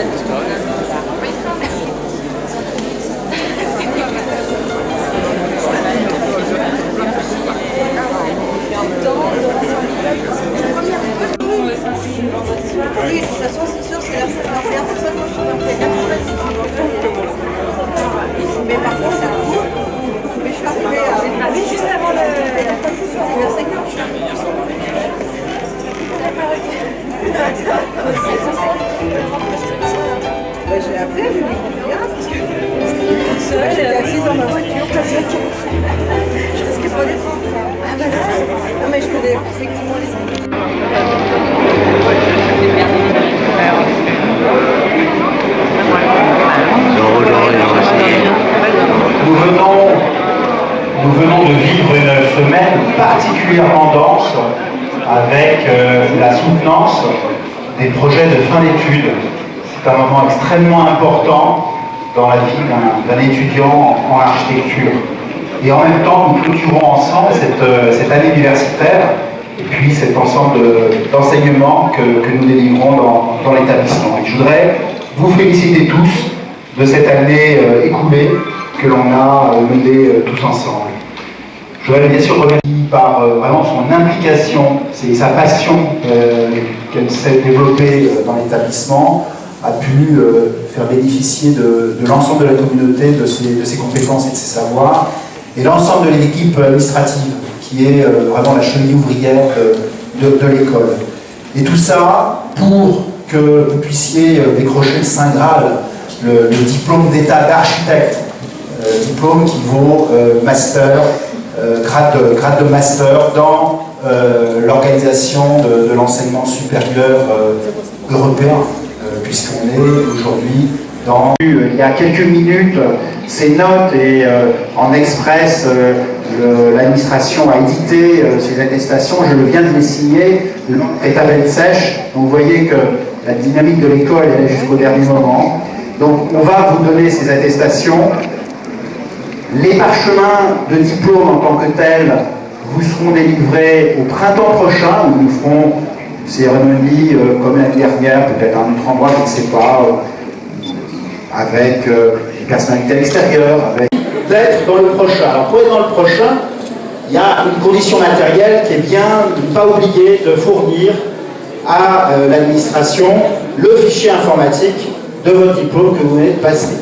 Oui, de toute façon, c'est sûr, c'est la première personne que je suis mais par contre, c'est un coup. Mais je suis arrivée juste avant le verset que je suis j'ai appelé, je lui ai dit bien, parce que j'étais assise dans ma voiture, je risquais pas les temps. Ah ben là, non mais je connais effectivement les endroits. Nous venons de vivre une semaine particulièrement dense avec la soutenance des projets de fin d'études. C'est un moment extrêmement important dans la vie d'un étudiant en architecture. Et en même temps, nous clôturons ensemble cette année universitaire et puis cet ensemble d'enseignements que nous délivrons dans l'établissement. Et je voudrais vous féliciter tous de cette année écoulée que l'on a menée tous ensemble. Je voudrais bien sûr remercier par vraiment son implication, sa passion qu'elle s'est développée dans l'établissement, a pu faire bénéficier de l'ensemble de la communauté de ses compétences et de ses savoirs, et l'ensemble de l'équipe administrative, qui est vraiment la cheville ouvrière de l'école. Et tout ça pour que vous puissiez décrocher le Saint Graal, le diplôme d'état d'architecte, diplôme qui vaut master, grade de master dans l'organisation de l'enseignement supérieur européen, puisqu'on est aujourd'hui dans... Il y a quelques minutes, ces notes et en express, l'administration a édité ces attestations, je viens de les signer, le nom est à peine sèche, donc vous voyez que la dynamique de l'école est jusqu'au dernier moment. Donc on va vous donner ces attestations. Les parchemins de diplôme en tant que tels vous seront délivrés au printemps prochain, où nous ferons une cérémonie comme l'année dernière, peut-être un autre endroit, je ne sais pas, avec des personnalités à l'extérieur, d'être dans le prochain. Alors pour être dans le prochain, il y a une condition matérielle qui est bien de ne pas oublier de fournir à l'administration le fichier informatique de votre diplôme que vous venez de passer.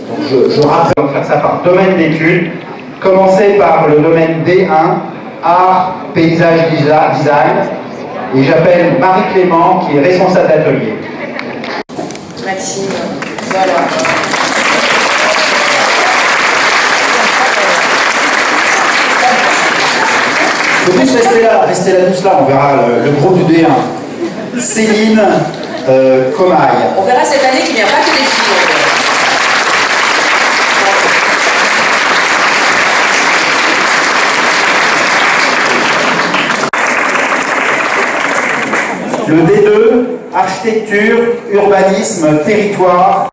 Donc je rappelle, on va faire ça par domaine d'études. Commencez par le domaine D1, art, paysage, design. Et j'appelle Marie-Clément, qui est responsable d'atelier. Maxime, voilà. Vous pouvez rester là, tous là, on verra le groupe du D1. Céline Comaille. On verra cette année qu'il n'y a pas que des filles. Le D2, architecture, urbanisme, territoire.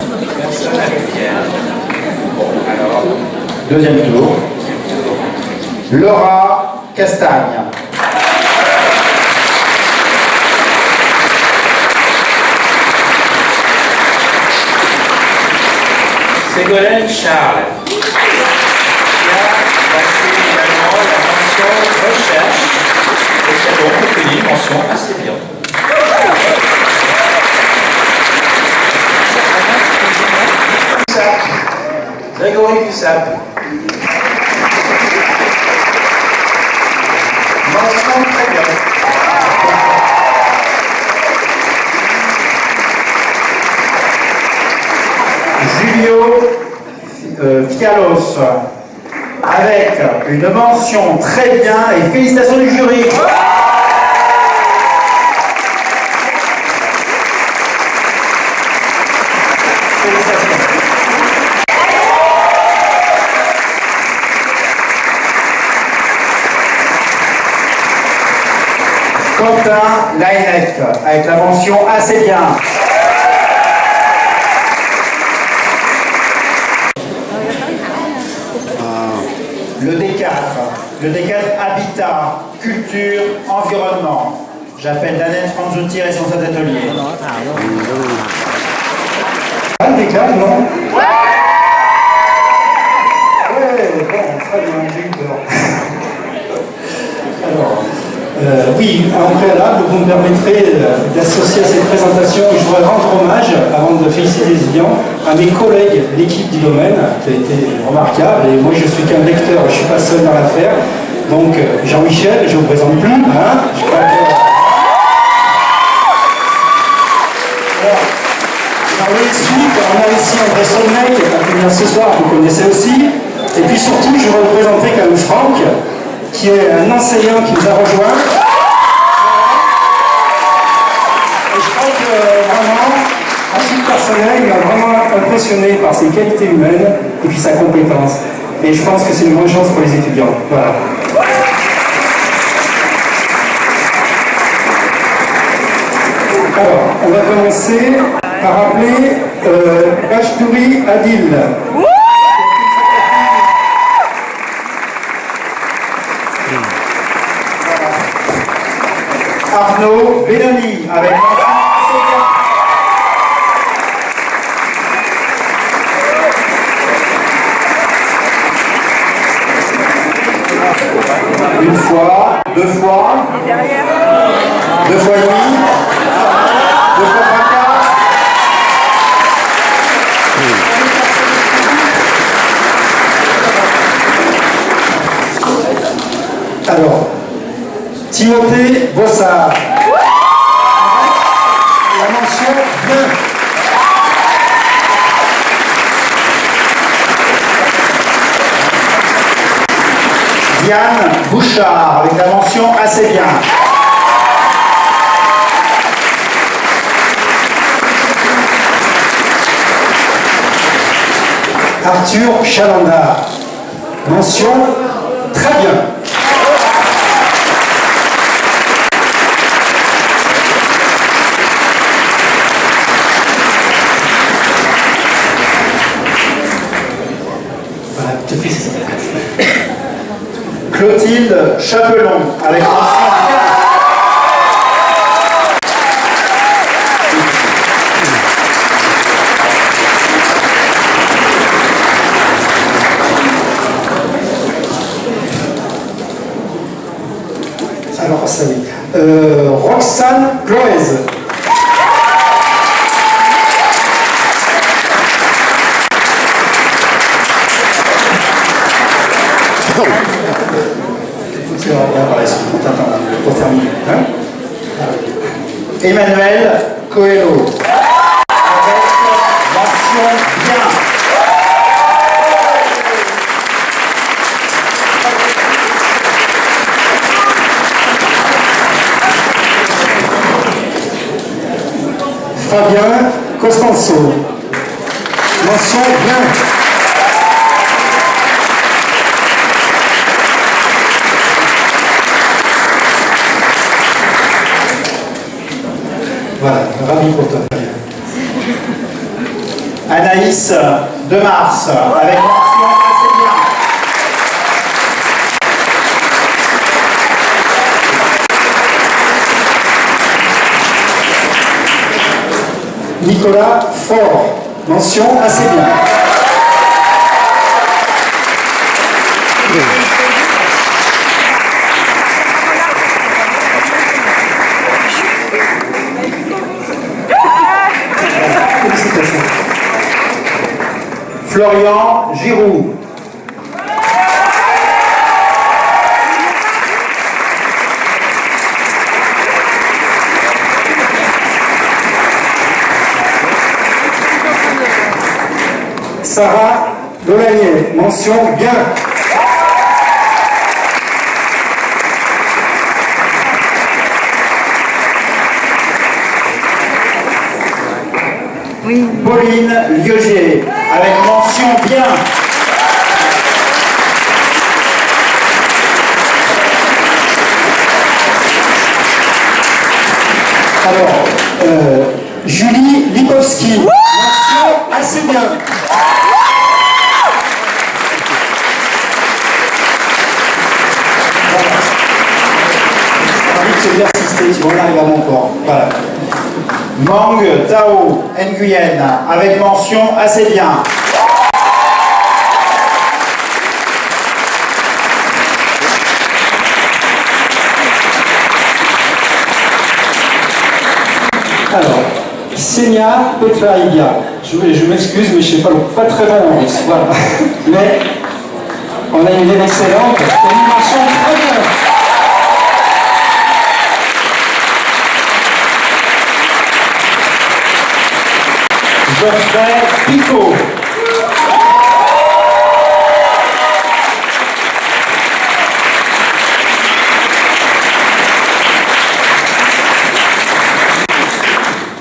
Deuxième tour. Laura Castagne. Ségolène Charles, qui a passé également la mention recherche, et qui a donc obtenu une mention assez bien. Grégory Cussap. Mention très bien. Julio Fialos, avec une mention très bien et félicitations du jury. Félicitations. Quentin Laennec, avec la mention assez bien. Le D4 Habitat, Culture, Environnement. J'appelle Danette Franzuti, responsable d'atelier. Anne déclare, non? Ouais, bon, très bien, j'ai eu peur. Alors, oui, en préalable, vous me permettrez d'associer à cette présentation, et je voudrais rendre hommage, avant de féliciter les étudiants, à mes collègues, l'équipe du domaine, qui a été remarquable, et moi je suis qu'un lecteur, je ne suis pas seul dans l'affaire. Donc Jean-Michel, je ne vous présente plus, hein, je crois que... Jean-Louis Suite, on a aussi André Solmeil, qui va venir ce soir, vous connaissez aussi. Et puis surtout, je vais vous présenter quand même Franck, qui est un enseignant qui nous a rejoints. Et je crois que vraiment, à titre personnel, il m'a vraiment impressionné par ses qualités humaines et puis sa compétence. Et je pense que c'est une bonne chance pour les étudiants. Voilà. Alors, on va commencer par appeler Bachdouri Adil. Arnaud Belloni avec une fois, deux fois, deux fois lui, deux fois Braca. Alors, Timothée Bossard. La mention bien. Diane Bouchard avec la mention assez bien. Arthur Chalanda. Mention très bien. Voilà, tout de suite. Clotilde Chapelon avec mention bien. Alors, ça y est. Roxane Cloez. Pour terminer. Hein? Emmanuel Coelho avec mention bien. Fabien Costanzo. Mention bien. Voilà, ravi pour toi. Anaïs Demars avec mention assez bien. Nicolas Faure. Mention assez bien. Félicitations. Florian Giroux. Sarah Dolanier. Mention bien. Oui. Pauline Lieugier avec mention bien. Alors, Julie Lipovski. Mention assez bien. Voilà. J'ai envie de se dire assister, tu vois, on arrive à mon corps. Voilà. Mang Tao Nguyen, avec mention assez bien. Alors, Senia Petraïga. Je m'excuse, mais je ne sais pas très bon en russe. Voilà. Mais on a une idée excellente. C'est une mention très bien. Geoffrey Picot.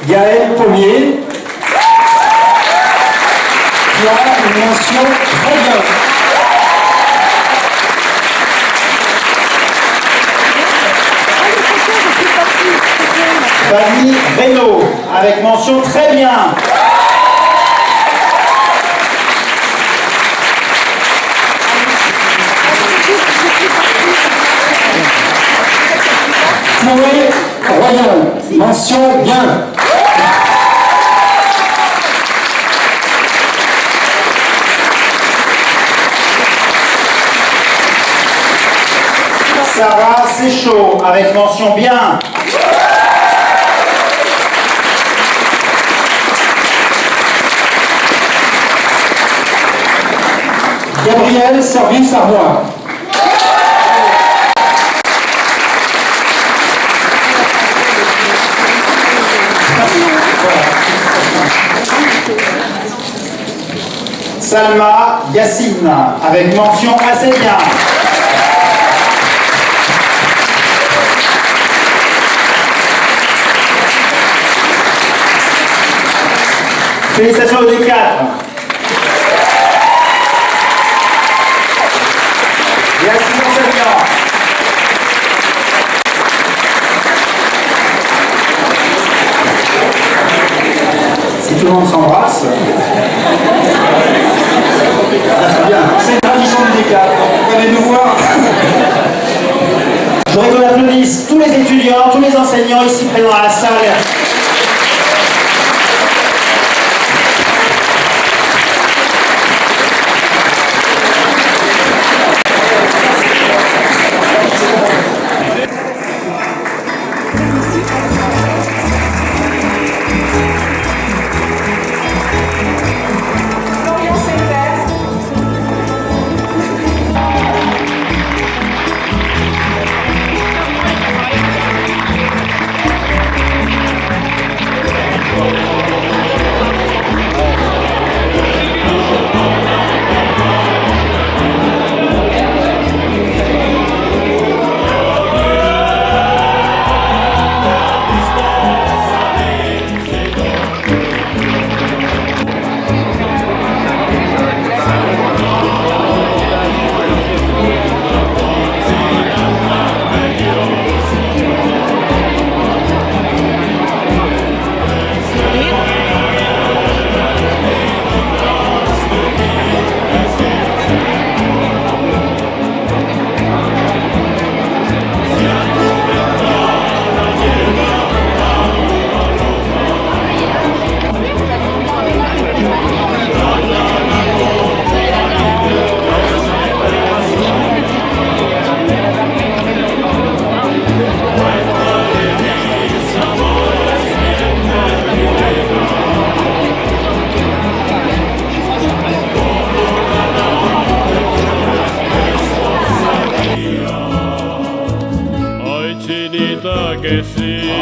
Gaël Pommier, qui a une mention très bien. Fanny Reynaud, avec mention très bien. Chloé Royan, mention bien. Sarah Séchaud, avec mention bien. Gabriel Service-Armoire. Salma Yassine, avec mention assez bien. Félicitations aux D4. Et à Simon Savian. Si tout le monde s'embrasse. C'est bien. C'est une tradition du D4. Vous allez nous voir. Je voudrais qu'on applaudisse tous les étudiants, tous les enseignants ici présents à la salle. Hoy chinita que sí.